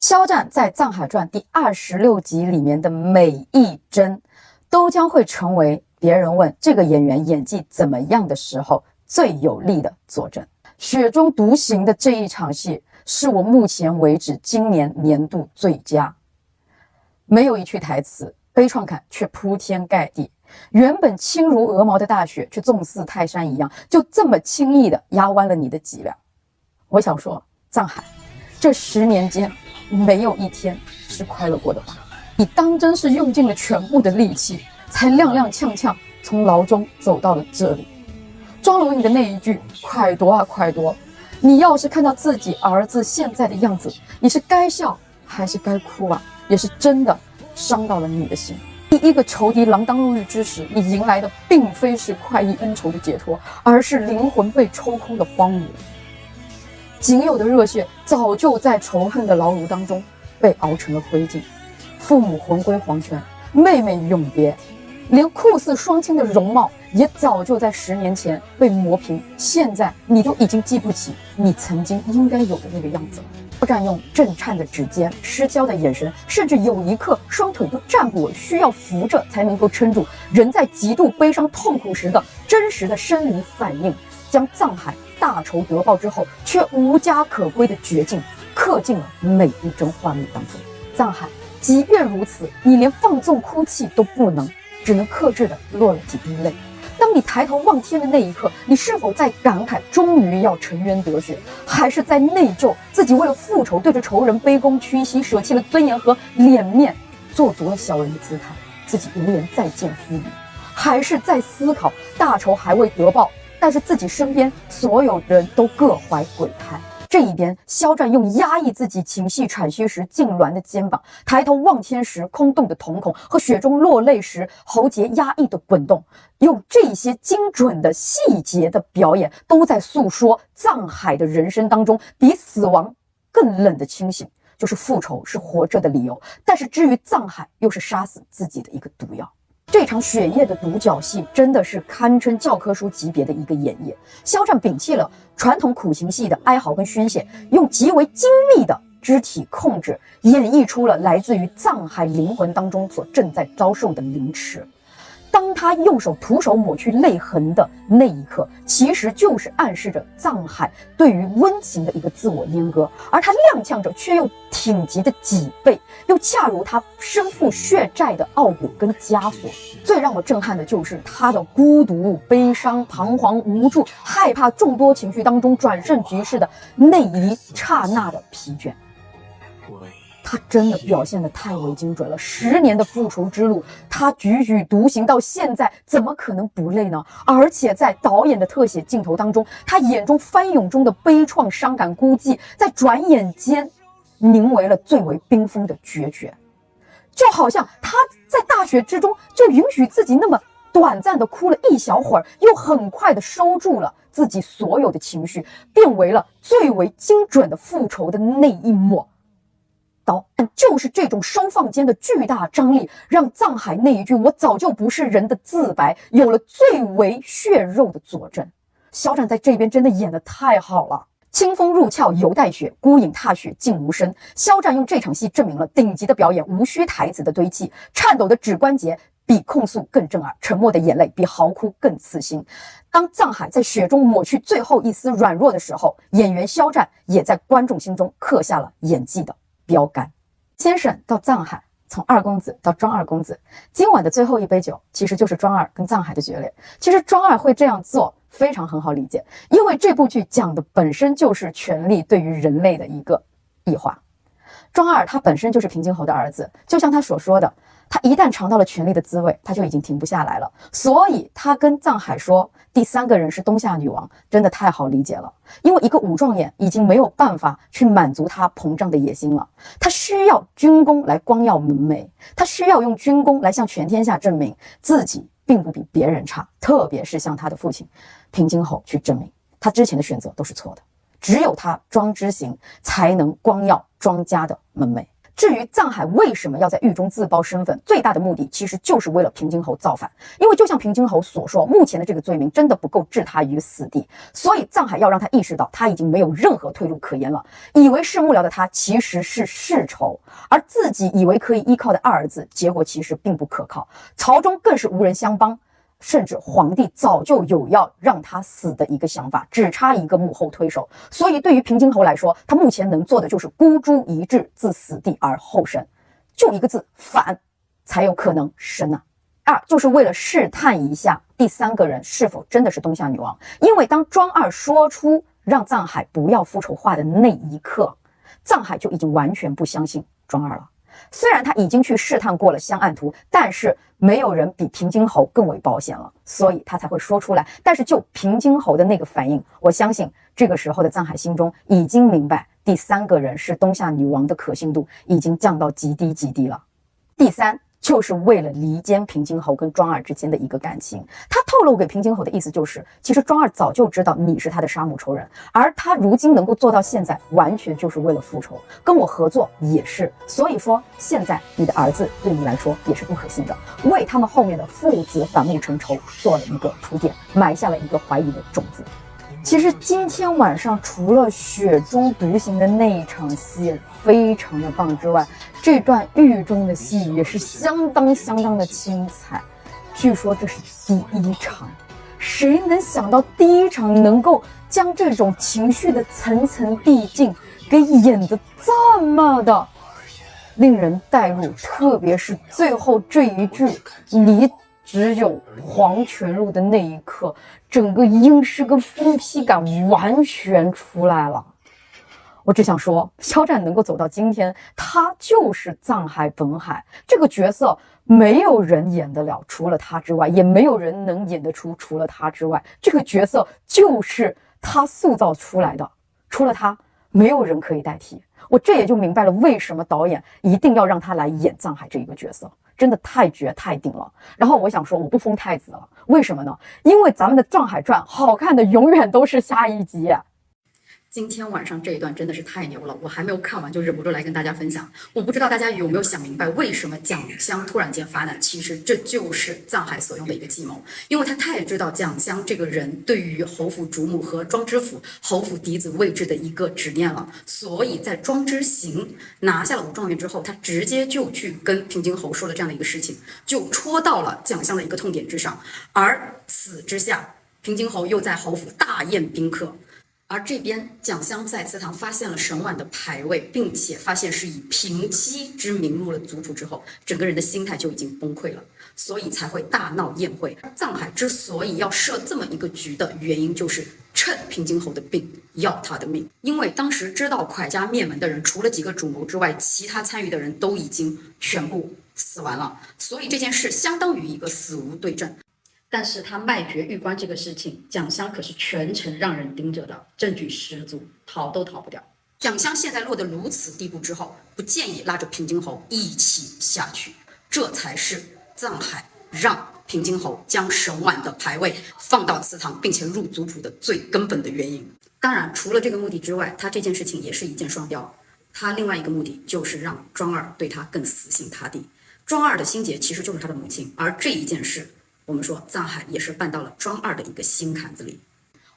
肖战在《藏海传》第26集里面的每一帧，都将会成为别人问这个演员演技怎么样的时候最有力的佐证。雪中独行的这一场戏，是我目前为止今年年度最佳。没有一句台词，悲怆感却铺天盖地。原本轻如鹅毛的大雪，却纵似泰山一样，就这么轻易地压弯了你的脊梁。我想说，藏海，这10年间没有一天是快乐过的吧？你当真是用尽了全部的力气，才踉踉跄跄从牢中走到了这里。庄如影的那一句“快躲啊，快躲”，你要是看到自己儿子现在的样子，你是该笑还是该哭啊？也是真的伤到了你的心。第一个仇敌锒铛入狱之时，你迎来的并非是快意恩仇的解脱，而是灵魂被抽空的荒芜。仅有的热血早就在仇恨的牢笼当中被熬成了灰烬，父母魂归黄泉，妹妹永别，连酷似双亲的容貌也早就在10年前被磨平，现在你都已经记不起你曾经应该有的那个样子了。肖战用震颤的指尖、失焦的眼神，甚至有一刻双腿都站不稳，需要扶着才能够撑住，人在极度悲伤痛苦时的真实的生理反应，将藏海大仇得报之后却无家可归的绝境刻进了每一帧画面当中。藏海即便如此，你连放纵哭泣都不能，只能克制的落了几滴泪。当你抬头望天的那一刻，你是否在感慨终于要沉冤得雪，还是在内疚自己为了复仇对着仇人卑躬屈膝，舍弃了尊严和脸面，做足了小人的姿态，自己无颜再见夫余？还是在思考大仇还未得报，但是自己身边所有人都各怀鬼胎？这一边，肖战用压抑自己情绪喘息时痉挛的肩膀，抬头望天时空洞的瞳孔，和雪中落泪时喉结压抑的滚动，用这些精准的细节的表演，都在诉说藏海的人生当中比死亡更冷的清醒，就是复仇是活着的理由，但是至于藏海，又是杀死自己的一个毒药。这场雪夜的独角戏真的是堪称教科书级别的一个演绎。肖战摒弃了传统苦情戏的哀嚎跟宣泄，用极为精密的肢体控制演绎出了来自于藏海灵魂当中所正在遭受的凌迟。当他用手徒手抹去泪痕的那一刻，其实就是暗示着藏海对于温情的一个自我阉割，而他踉跄着却又挺直的脊背，又恰如他身负血债的傲骨跟枷锁。最让我震撼的就是他的孤独、悲伤、彷徨、无助、害怕众多情绪当中转瞬即逝的那一刹那的疲倦。他真的表现得太为精准了，10年的复仇之路，他踽踽独行到现在，怎么可能不累呢？而且在导演的特写镜头当中，他眼中翻涌中的悲怆、伤感、孤寂，在转眼间凝为了最为冰封的决绝。就好像他在大雪之中就允许自己那么短暂的哭了一小会儿，又很快的收住了自己所有的情绪，变为了最为精准的复仇的那一抹。就是这种收放间的巨大张力，让藏海那一句我早就不是人的自白有了最为血肉的佐证。肖战在这边真的演得太好了，清风入鞘犹带雪，孤影踏雪静无声。肖战用这场戏证明了顶级的表演无需台词的堆砌，颤抖的指关节比控诉更震耳，沉默的眼泪比嚎哭更刺心。当藏海在雪中抹去最后一丝软弱的时候，演员肖战也在观众心中刻下了演技的标杆。先生到藏海，从二公子到庄二公子，今晚的最后一杯酒其实就是庄二跟藏海的决裂。其实庄二会这样做非常很好理解，因为这部剧讲的本身就是权力对于人类的一个异化。庄二他本身就是平津侯的儿子，就像他所说的，他一旦尝到了权力的滋味，他就已经停不下来了。所以他跟藏海说第3个人是冬夏女王，真的太好理解了。因为一个武状元已经没有办法去满足他膨胀的野心了，他需要军功来光耀门楣，他需要用军功来向全天下证明自己并不比别人差，特别是向他的父亲平津侯去证明他之前的选择都是错的，只有他庄之行才能光耀庄家的门楣。至于藏海为什么要在狱中自曝身份，最大的目的其实就是为了平津侯造反。因为就像平津侯所说，目前的这个罪名真的不够置他于死地，所以藏海要让他意识到他已经没有任何退路可言了。以为是幕僚的他其实是世仇，而自己以为可以依靠的二儿子，结果其实并不可靠，朝中更是无人相帮。甚至皇帝早就有要让他死的一个想法，只差一个幕后推手。所以对于平津侯来说，他目前能做的就是孤注一掷，自死地而后生，就一个字，反，才有可能生啊。二就是为了试探一下第三个人是否真的是东夏女王，因为当庄二说出让藏海不要复仇话的那一刻，藏海就已经完全不相信庄二了。虽然他已经去试探过了香案图，但是没有人比平津侯更为保险了，所以他才会说出来。但是就平津侯的那个反应，我相信这个时候的藏海心中已经明白，第三个人是东夏女王的可信度已经降到极低极低了。第三，就是为了离间平津侯跟庄二之间的一个感情，他透露给平津侯的意思就是，其实庄二早就知道你是他的杀母仇人，而他如今能够做到现在，完全就是为了复仇，跟我合作也是。所以说，现在你的儿子对你来说也是不可信的，为他们后面的父子反目成仇做了一个铺垫，埋下了一个怀疑的种子。其实今天晚上除了雪中独行的那一场戏非常的棒之外，这段狱中的戏也是相当的精彩。据说这是第一场，谁能想到第一场能够将这种情绪的层层递进给演得这么的令人带入，特别是最后这一句你只有黄泉路的那一刻，整个阴湿跟疯批感完全出来了。我只想说，肖战能够走到今天，他就是藏海本海这个角色，没有人演得了，除了他之外，也没有人能演得出，除了他之外，这个角色就是他塑造出来的，除了他，没有人可以代替。我这也就明白了，为什么导演一定要让他来演藏海这一个角色。真的太绝太顶了。然后我想说，我不封太子了，为什么呢？因为咱们的《藏海传》好看的永远都是下一集。今天晚上这一段真的是太牛了，我还没有看完就忍不住来跟大家分享。我不知道大家有没有想明白，为什么蒋襄突然间发难？其实这就是藏海所用的一个计谋，因为他太知道蒋襄这个人对于侯府主母和庄知府、侯府嫡子位置的一个执念了，所以在庄之行拿下了武状元之后，他直接就去跟平津侯说了这样的一个事情，就戳到了蒋襄的一个痛点之上。而此之下，平津侯又在侯府大宴宾客。而这边蒋襄在祠堂发现了沈婉的牌位，并且发现是以平妻之名入了族谱之后，整个人的心态就已经崩溃了，所以才会大闹宴会。藏海之所以要设这么一个局的原因，就是趁平津侯的病要他的命。因为当时知道蒯家灭门的人，除了几个主谋之外，其他参与的人都已经全部死完了，所以这件事相当于一个死无对证。但是他卖爵玉官这个事情，蒋襄可是全程让人盯着的，证据十足，逃都逃不掉。蒋襄现在落得如此地步之后，不建议拉着平津侯一起下去，这才是藏海让平津侯将沈婉的牌位放到祠堂，并且入族谱的最根本的原因。当然，除了这个目的之外，他这件事情也是一箭双雕。他另外一个目的就是让庄二对他更死心塌地。庄二的心结其实就是他的母亲，而这一件事，我们说藏海也是办到了庄二的一个心坎子里。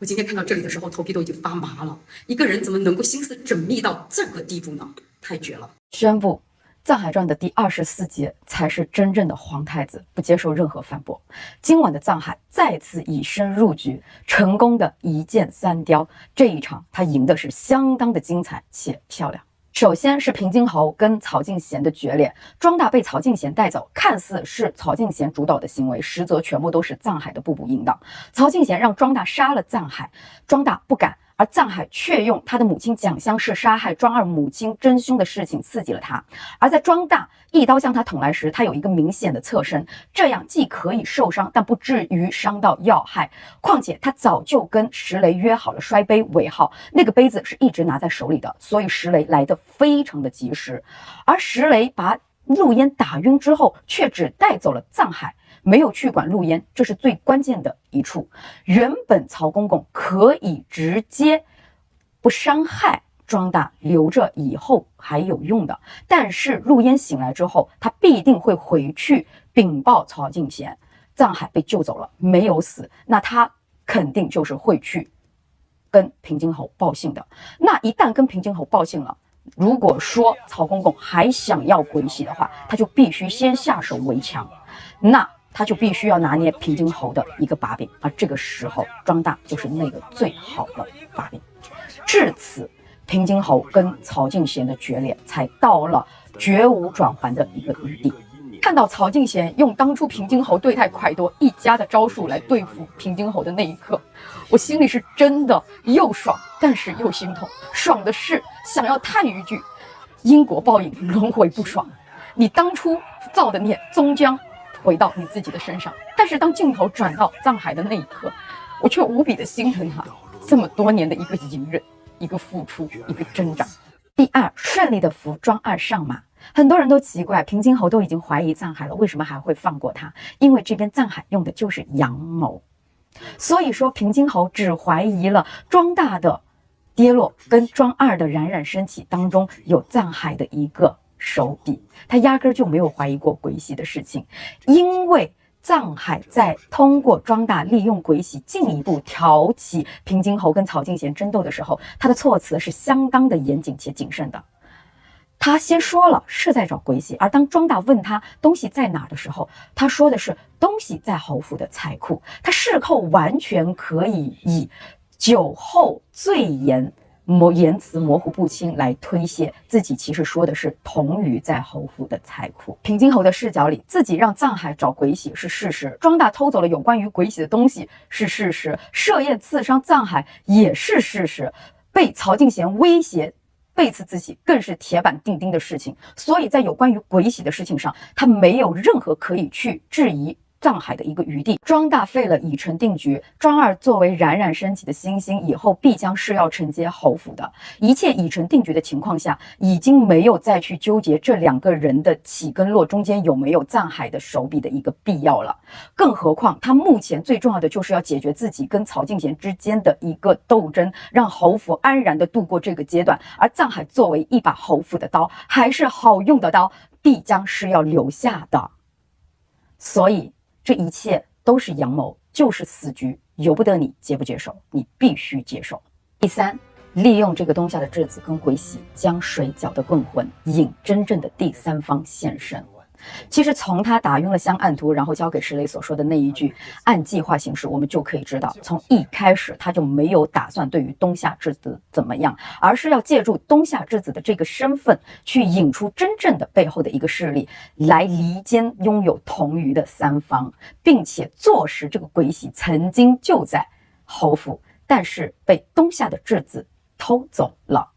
我今天看到这里的时候，头皮都已经发麻了。一个人怎么能够心思缜密到这个地步呢？太绝了！宣布《藏海传》的第24集才是真正的皇太子，不接受任何反驳。今晚的藏海再次以身入局，成功的一箭三雕。这一场他赢的是相当的精彩且漂亮。首先是平津侯跟曹敬贤的决裂，庄大被曹敬贤带走，看似是曹敬贤主导的行为，实则全部都是藏海的步步引导。曹敬贤让庄大杀了藏海，庄大不敢，而藏海却用他的母亲蒋襄是杀害庄二母亲真凶的事情刺激了他。而在庄大一刀向他捅来时，他有一个明显的侧身，这样既可以受伤，但不至于伤到要害。况且他早就跟石雷约好了摔杯为号，那个杯子是一直拿在手里的，所以石雷来得非常的及时。而石雷把陆烟打晕之后，却只带走了藏海，没有去管陆烟，这是最关键的一处。原本曹公公可以直接不伤害庄大留着以后还有用的。但是陆淹醒来之后，他必定会回去禀报曹敬贤，藏海被救走了，没有死，那他肯定就是会去跟平津侯报信的。那一旦跟平津侯报信了，如果说曹公公还想要鬼洗的话，他就必须先下手为强，那他就必须要拿捏平津侯的一个把柄，而这个时候庄大就是那个最好的把柄。至此，平津侯跟曹敬贤的决裂才到了绝无转圜的一个余地。看到曹敬贤用当初平津侯对待蒯多一家的招数来对付平津侯的那一刻，我心里是真的又爽，但是又心痛。爽的是想要叹一句：因果报应，轮回不爽。你当初造的孽终将回到你自己的身上。但是当镜头转到藏海的那一刻，我却无比的心疼他这么多年的一个隐忍、一个付出、一个挣扎。第二，顺利的扶庄二上马。很多人都奇怪，平津侯都已经怀疑藏海了，为什么还会放过他？因为这边藏海用的就是阳谋，所以说平津侯只怀疑了庄大的跌落跟庄二的冉冉升起当中有藏海的一个手笔，他压根就没有怀疑过鬼洗的事情。因为藏海在通过庄大利用鬼洗进一步挑起平津侯跟曹敬贤争斗的时候，他的措辞是相当的严谨且谨慎的。他先说了是在找鬼洗，而当庄大问他东西在哪的时候，他说的是东西在侯府的财库。他事后完全可以以酒后醉言辞模糊不清来推卸自己其实说的是铜鱼在侯府的财库。平津侯的视角里，自己让藏海找鬼洗是事实，庄大偷走了有关于鬼洗的东西是事实，设宴刺伤藏海也是事实，被曹敬贤威胁背刺自己更是铁板钉钉的事情。所以在有关于鬼洗的事情上，他没有任何可以去质疑藏海的一个余地。庄大废了已成定局，庄二作为冉冉升起的新星，以后必将是要承接侯府的。一切已成定局的情况下，已经没有再去纠结这两个人的起跟落中间有没有藏海的手笔的一个必要了。更何况他目前最重要的就是要解决自己跟曹敬贤之间的一个斗争，让侯府安然的度过这个阶段。而藏海作为一把侯府的刀，还是好用的刀，必将是要留下的。所以这一切都是阳谋，就是死局，由不得你接不接受，你必须接受。第三，利用这个冬夏的质子跟鬼洗，将水搅得更浑，引真正的第三方现身。其实从他打晕了香案图，然后交给石磊所说的那一句按计划行事，我们就可以知道，从一开始他就没有打算对于冬夏质子怎么样，而是要借助冬夏质子的这个身份去引出真正的背后的一个势力，来离间拥有铜鱼的三方，并且坐实这个鬼洗曾经就在侯府，但是被冬夏的质子偷走了。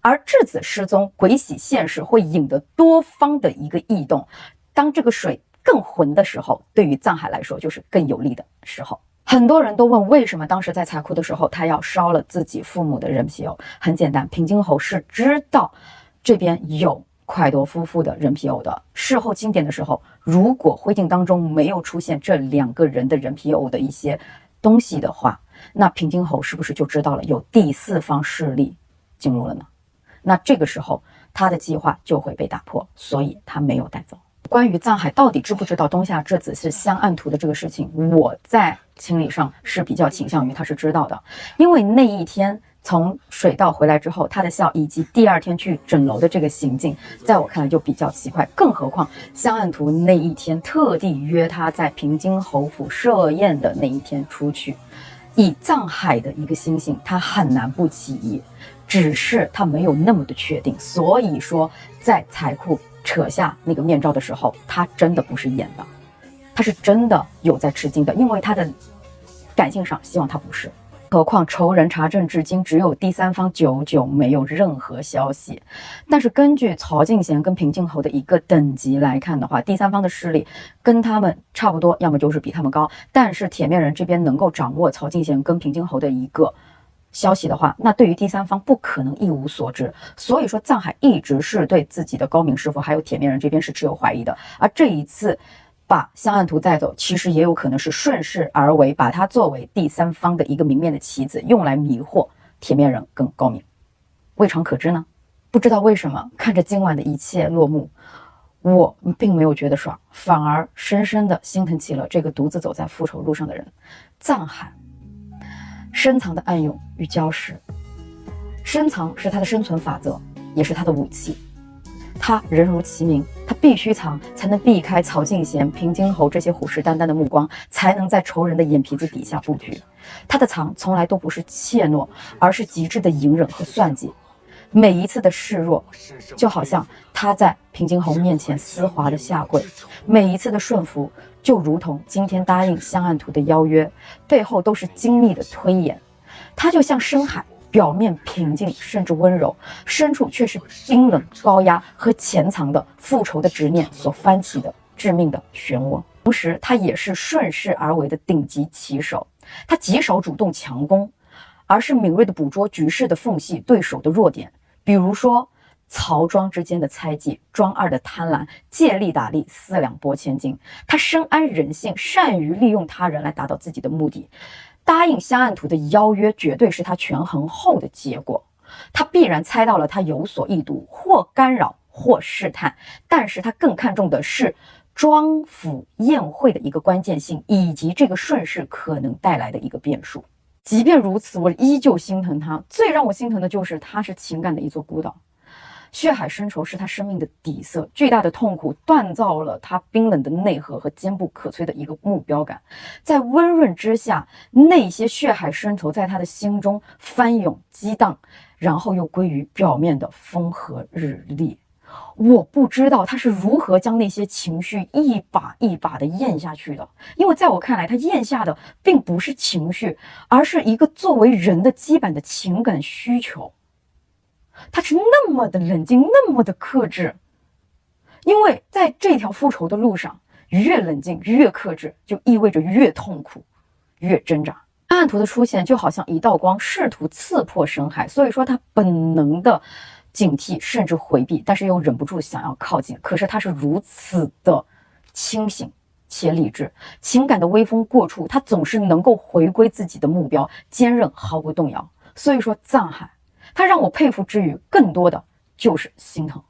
而质子失踪，鬼洗现世会引得多方的一个异动。当这个水更浑的时候，对于藏海来说就是更有利的时候。很多人都问，为什么当时在财库的时候他要烧了自己父母的人皮藕？很简单，平津侯是知道这边有蒯多夫妇的人皮藕的。事后清点的时候，如果灰烬当中没有出现这两个人的人皮藕的一些东西的话，那平津侯是不是就知道了有第四方势力进入了呢？那这个时候他的计划就会被打破，所以他没有带走。关于藏海到底知不知道冬夏质子是香案图的这个事情，我在心理上是比较倾向于他是知道的。因为那一天从水道回来之后，他的笑以及第二天去整楼的这个行径，在我看来就比较奇怪。更何况香案图那一天特地约他在平津侯府设宴的那一天出去，以藏海的一个心性，他很难不起疑。只是他没有那么的确定，所以说在财库扯下那个面罩的时候，他真的不是演的，他是真的有在吃惊的，因为他的感性上希望他不是。何况仇人查证至今只有第三方久久没有任何消息。但是根据曹敬贤跟平津侯的一个等级来看的话，第三方的势力跟他们差不多，要么就是比他们高。但是铁面人这边能够掌握曹敬贤跟平津侯的一个消息的话，那对于第三方不可能一无所知。所以说藏海一直是对自己的高明师傅还有铁面人这边是持有怀疑的。而这一次把香案图带走，其实也有可能是顺势而为，把它作为第三方的一个明面的棋子，用来迷惑铁面人跟高明。未尝可知呢？不知道为什么，看着今晚的一切落幕，我并没有觉得爽，反而深深地心疼起了这个独自走在复仇路上的人。藏海深藏的暗涌与礁石，深藏是他的生存法则，也是他的武器。他人如其名，他必须藏，才能避开曹敬贤、平津侯这些虎视眈眈的目光，才能在仇人的眼皮子底下布局。他的藏从来都不是怯懦，而是极致的隐忍和算计。每一次的示弱，就好像他在平津侯面前丝滑的下跪；每一次的顺服，就如同今天答应香案图的邀约，背后都是精密的推演。他就像深海，表面平静甚至温柔，深处却是冰冷高压和潜藏的复仇的执念所翻起的致命的漩涡。同时他也是顺势而为的顶级棋手，他极少主动强攻，而是敏锐地捕捉局势的缝隙，对手的弱点。比如说曹庄之间的猜忌，庄二的贪婪，借力打力，四两拨千斤。他深谙人性，善于利用他人来达到自己的目的。答应香案图的邀约绝对是他权衡后的结果，他必然猜到了他有所意图，或干扰或试探，但是他更看重的是庄府宴会的一个关键性，以及这个顺势可能带来的一个变数。即便如此，我依旧心疼他。最让我心疼的就是他是情感的一座孤岛，血海深仇是他生命的底色，巨大的痛苦锻造了他冰冷的内核和坚不可摧的一个目标感。在温润之下，那些血海深仇在他的心中翻涌激荡，然后又归于表面的风和日丽。我不知道他是如何将那些情绪一把一把的咽下去的，因为在我看来，他咽下的并不是情绪，而是一个作为人的基本的情感需求。他是那么的冷静，那么的克制，因为在这条复仇的路上，越冷静越克制，就意味着越痛苦，越挣扎。案图的出现就好像一道光，试图刺破深海，所以说他本能的警惕甚至回避，但是又忍不住想要靠近。可是他是如此的清醒且理智，情感的微风过处，他总是能够回归自己的目标，坚韧毫不动摇。所以说藏海，他让我佩服之余，更多的就是心疼。